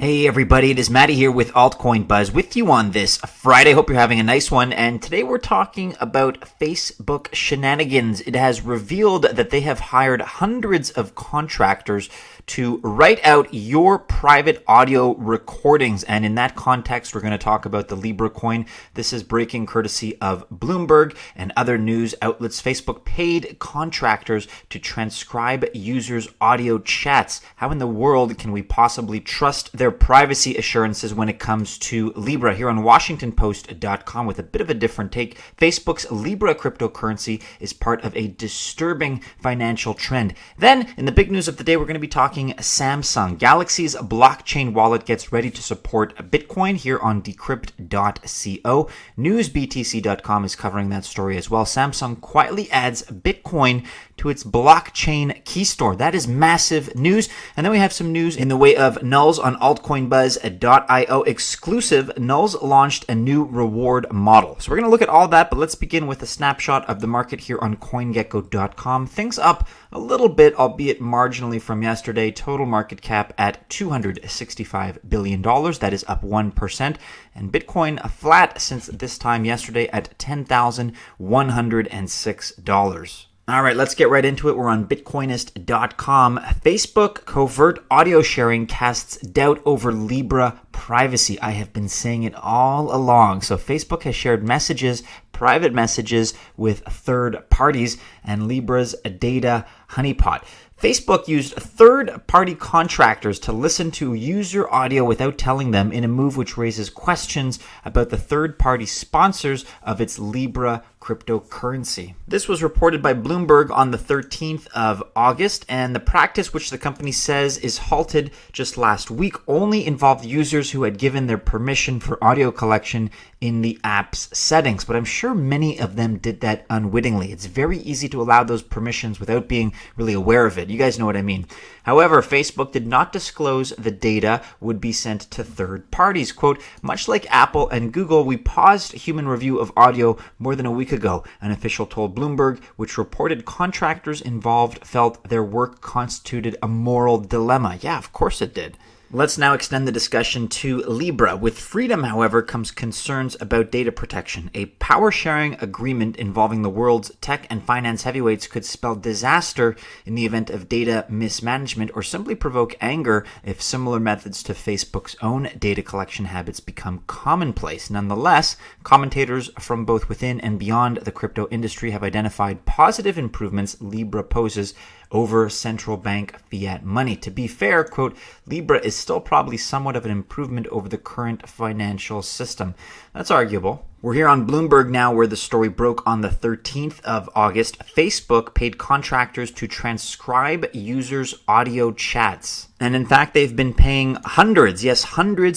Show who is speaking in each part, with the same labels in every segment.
Speaker 1: Hey everybody, it is Maddie here with Altcoin Buzz with you on this Friday. Hope you're having a nice one. And today we're talking about Facebook shenanigans. It has revealed that they have hired hundreds of contractors to write out your private audio recordings. And in that context, we're going to talk about the Libra coin. This is breaking courtesy of Bloomberg and other news outlets. Facebook paid contractors to transcribe users' audio chats. How in the world can we possibly trust their privacy assurances when it comes to Libra? Here on WashingtonPost.com with a bit of a different take, Facebook's Libra cryptocurrency is part of a disturbing financial trend. Then, in the big news of the day, we're going to be talking Samsung. Galaxy's blockchain wallet gets ready to support Bitcoin here on decrypt.co. NewsBTC.com is covering that story as well. Samsung quietly adds Bitcoin to its blockchain KeyStore. That is massive news. And then we have some news in the way of Nuls on altcoinbuzz.io exclusive. Nuls launched a new reward model. So we're going to look at all that, but let's begin with a snapshot of the market here on CoinGecko.com. Things up a little bit, albeit marginally from yesterday. Total market cap at $265 billion. That is up 1%. And Bitcoin flat since this time yesterday at $10,106. All right, let's get right into it. We're on Bitcoinist.com. Facebook covert audio sharing casts doubt over Libra privacy. I have been saying it all along. So Facebook has shared messages, private messages with third parties and Libra's data honeypot. Facebook used third-party contractors to listen to user audio without telling them in a move which raises questions about the third-party sponsors of its Libra cryptocurrency. This was reported by Bloomberg on the 13th of August, and the practice, which the company says is halted just last week, only involved users who had given their permission for audio collection in the app's settings. But I'm sure many of them did that unwittingly. It's very easy to allow those permissions without being really aware of it. You guys know what I mean. However, Facebook did not disclose the data would be sent to third parties. Quote, much like Apple and Google, we paused human review of audio more than a week ago, an official told Bloomberg, which reported contractors involved felt their work constituted a moral dilemma. Yeah, of course it did. Let's now extend the discussion to Libra. With freedom, however, comes concerns about data protection. A power-sharing agreement involving the world's tech and finance heavyweights could spell disaster in the event of data mismanagement or simply provoke anger if similar methods to Facebook's own data collection habits become commonplace. Nonetheless, commentators from both within and beyond the crypto industry have identified positive improvements Libra poses over central bank fiat money. To be fair, quote, Libra is still probably somewhat of an improvement over the current financial system. That's arguable. We're here on Bloomberg now, where the story broke on the 13th of August. Facebook paid contractors to transcribe users' audio chats. And in fact, they've been paying hundreds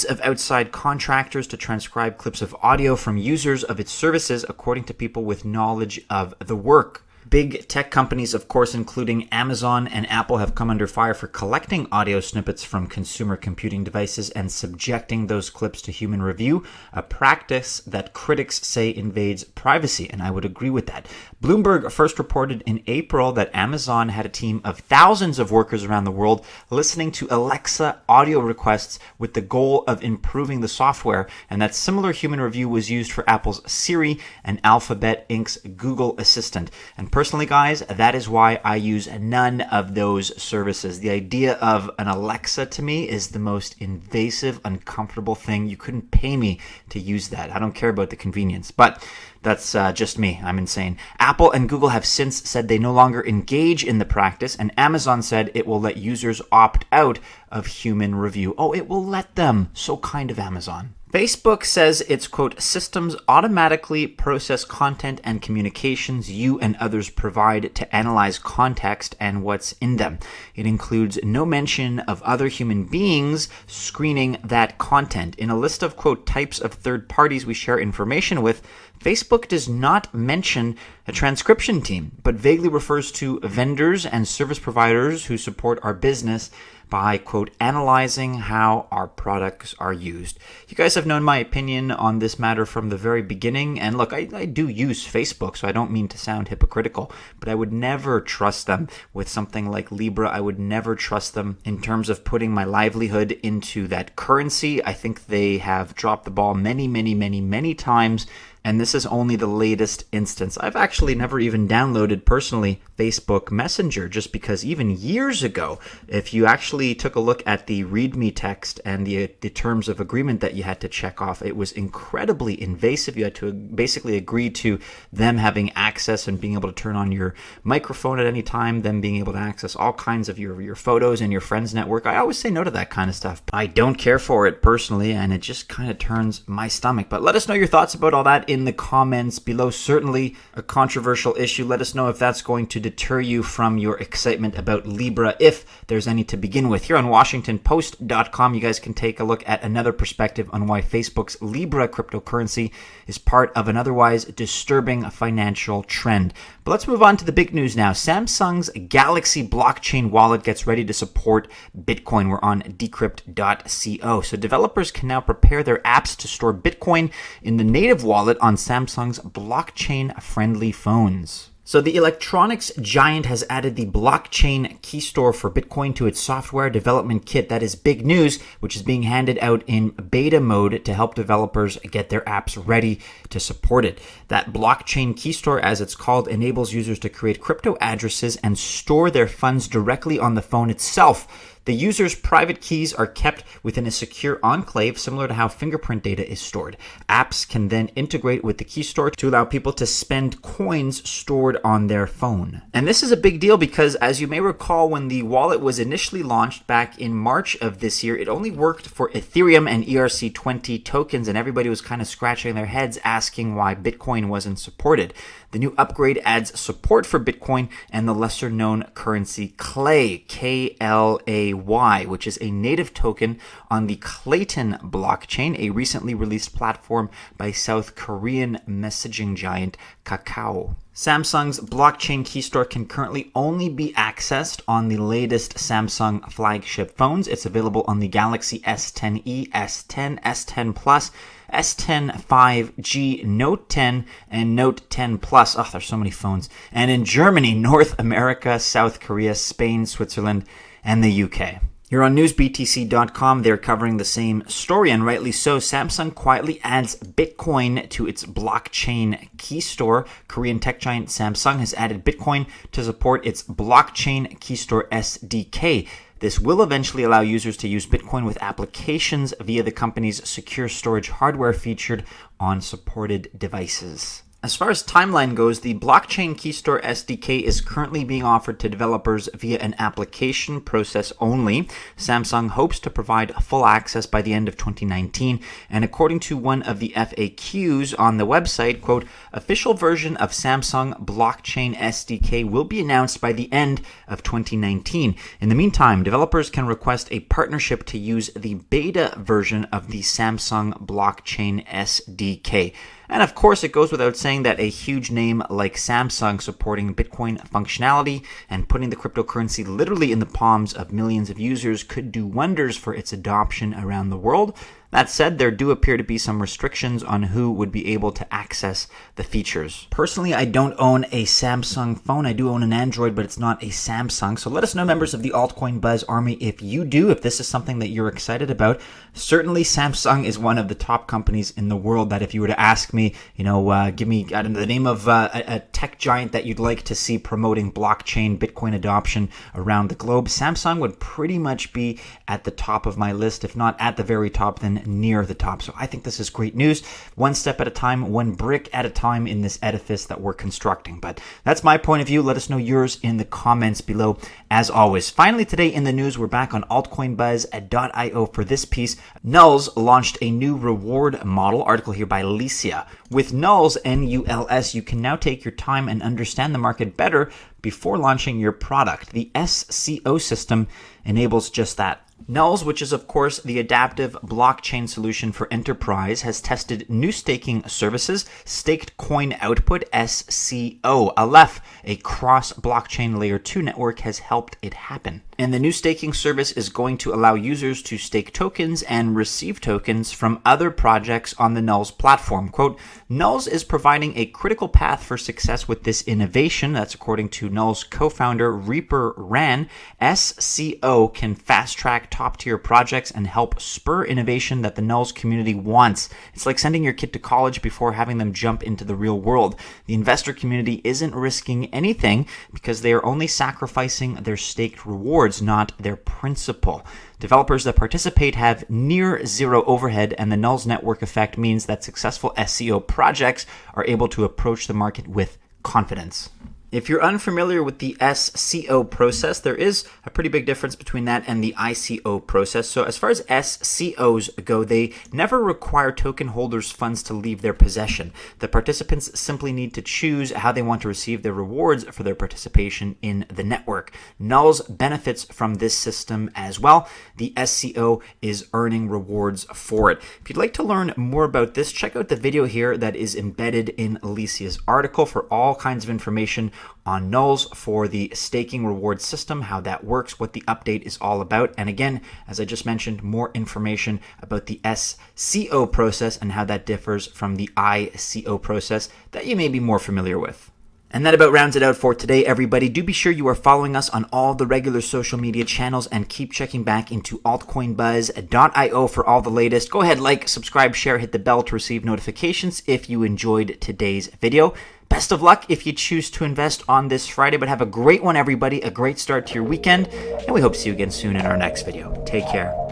Speaker 1: of outside contractors to transcribe clips of audio from users of its services, according to people with knowledge of the work. Big tech companies, of course, including Amazon and Apple, have come under fire for collecting audio snippets from consumer computing devices and subjecting those clips to human review, a practice that critics say invades privacy, and I would agree with that. Bloomberg first reported in April that Amazon had a team of thousands of workers around the world listening to Alexa audio requests with the goal of improving the software, and that similar human review was used for Apple's Siri and Alphabet Inc.'s Google Assistant. And personally, guys, that is why I use none of those services. The idea of an Alexa to me is the most invasive, uncomfortable thing. You couldn't pay me to use that. I don't care about the convenience, but that's just me. I'm insane. Apple and Google have since said they no longer engage in the practice, and Amazon said it will let users opt out of human review. Oh, it will let them. So kind of Amazon. Facebook says its, quote, systems automatically process content and communications you and others provide to analyze context and what's in them. It includes no mention of other human beings screening that content. In a list of, quote, types of third parties we share information with, Facebook does not mention a transcription team, but vaguely refers to vendors and service providers who support our business by, quote, analyzing how our products are used. You guys have known my opinion on this matter from the very beginning. And look, I do use Facebook, so I don't mean to sound hypocritical, but I would never trust them with something like Libra. I would never trust them in terms of putting my livelihood into that currency. I think they have dropped the ball many times. And this is only the latest instance. I've actually never even downloaded personally Facebook Messenger, just because even years ago, if you actually took a look at the README text and the terms of agreement that you had to check off, it was incredibly invasive. You had to basically agree to them having access and being able to turn on your microphone at any time, them being able to access all kinds of your photos and your friends network. I always say no to that kind of stuff. I don't care for it personally, and it just kind of turns my stomach. But let us know your thoughts about all that in the comments below. Certainly a controversial issue. Let us know if that's going to deter you from your excitement about Libra, if there's any to begin with. Here on WashingtonPost.com, you guys can take a look at another perspective on why Facebook's Libra cryptocurrency is part of an otherwise disturbing financial trend. But let's move on to the big news now. Samsung's Galaxy blockchain wallet gets ready to support Bitcoin. We're on decrypt.co. So developers can now prepare their apps to store Bitcoin in the native wallet on Samsung's blockchain-friendly phones. So the electronics giant has added the blockchain KeyStore for Bitcoin to its software development kit. That is big news, which is being handed out in beta mode to help developers get their apps ready to support it. That blockchain KeyStore, as it's called, enables users to create crypto addresses and store their funds directly on the phone itself. The user's private keys are kept within a secure enclave, similar to how fingerprint data is stored. Apps can then integrate with the KeyStore to allow people to spend coins stored on their phone. And this is a big deal because, as you may recall, when the wallet was initially launched back in March of this year, it only worked for Ethereum and ERC20 tokens, and everybody was kind of scratching their heads asking why Bitcoin wasn't supported. The new upgrade adds support for Bitcoin and the lesser-known currency Clay, K-L-A-Y, which is a native token on the Clayton blockchain, a recently released platform by South Korean messaging giant Kakao. Samsung's blockchain KeyStore can currently only be accessed on the latest Samsung flagship phones. It's available on the Galaxy S10e, S10, S10 Plus, S10 5G, Note 10, and Note 10 Plus. Oh, there's so many phones. And in Germany, North America, South Korea, Spain, Switzerland, and the UK. Here on newsbtc.com, they're covering the same story, and rightly so. Samsung quietly adds Bitcoin to its blockchain KeyStore. Korean tech giant Samsung has added Bitcoin to support its blockchain KeyStore SDK. This will eventually allow users to use Bitcoin with applications via the company's secure storage hardware featured on supported devices. As far as timeline goes, the blockchain KeyStore SDK is currently being offered to developers via an application process only. Samsung hopes to provide full access by the end of 2019, and according to one of the FAQs on the website, quote, official version of Samsung blockchain SDK will be announced by the end of 2019. In the meantime, developers can request a partnership to use the beta version of the Samsung blockchain SDK. And of course, it goes without saying that a huge name like Samsung supporting Bitcoin functionality and putting the cryptocurrency literally in the palms of millions of users could do wonders for its adoption around the world. That said, there do appear to be some restrictions on who would be able to access the features. Personally, I don't own a Samsung phone. I do own an Android, but it's not a Samsung. So let us know, members of the Altcoin Buzz Army, if you do, if this is something that you're excited about. Certainly, Samsung is one of the top companies in the world that if you were to ask me, give me the name of a tech giant that you'd like to see promoting blockchain, Bitcoin adoption around the globe, Samsung would pretty much be at the top of my list, if not at the very top, then near the top. So I think this is great news. One step at a time, one brick at a time in this edifice that we're constructing. But that's my point of view. Let us know yours in the comments below, as always. Finally, today in the news, we're back on altcoinbuzz.io for this piece. Nuls launched a new reward model. Article here by Alicia. With Nuls, N-U-L-S, you can now take your time and understand the market better before launching your product. The SCO system enables just that. Nuls, which is of course the adaptive blockchain solution for enterprise, has tested new staking services, Staked Coin Output, SCO. Aleph, a cross-blockchain layer 2 network, has helped it happen. And the new staking service is going to allow users to stake tokens and receive tokens from other projects on the Nuls platform. Quote, Nuls is providing a critical path for success with this innovation. That's according to Nuls co-founder Reaper Ran. SCO can fast-track top-tier projects and help spur innovation that the Nuls community wants. It's like sending your kid to college before having them jump into the real world. The investor community isn't risking anything because they are only sacrificing their staked rewards, not their principal. Developers that participate have near zero overhead, and the Nuls network effect means that successful SCO projects are able to approach the market with confidence. If you're unfamiliar with the SCO process, there is a pretty big difference between that and the ICO process. So as far as SCOs go, they never require token holders' funds to leave their possession. The participants simply need to choose how they want to receive their rewards for their participation in the network. Nuls benefits from this system as well. The SCO is earning rewards for it. If you'd like to learn more about this, check out the video here that is embedded in Alicia's article for all kinds of information on Nuls for the staking reward system, how that works, what the update is all about. And again, as I just mentioned, more information about the SCO process and how that differs from the ICO process that you may be more familiar with. And that about rounds it out for today, everybody. Do be sure you are following us on all the regular social media channels and keep checking back into altcoinbuzz.io for all the latest. Go ahead, like, subscribe, share, hit the bell to receive notifications if you enjoyed today's video. Best of luck if you choose to invest on this Friday, but have a great one, everybody, a great start to your weekend, and we hope to see you again soon in our next video. Take care.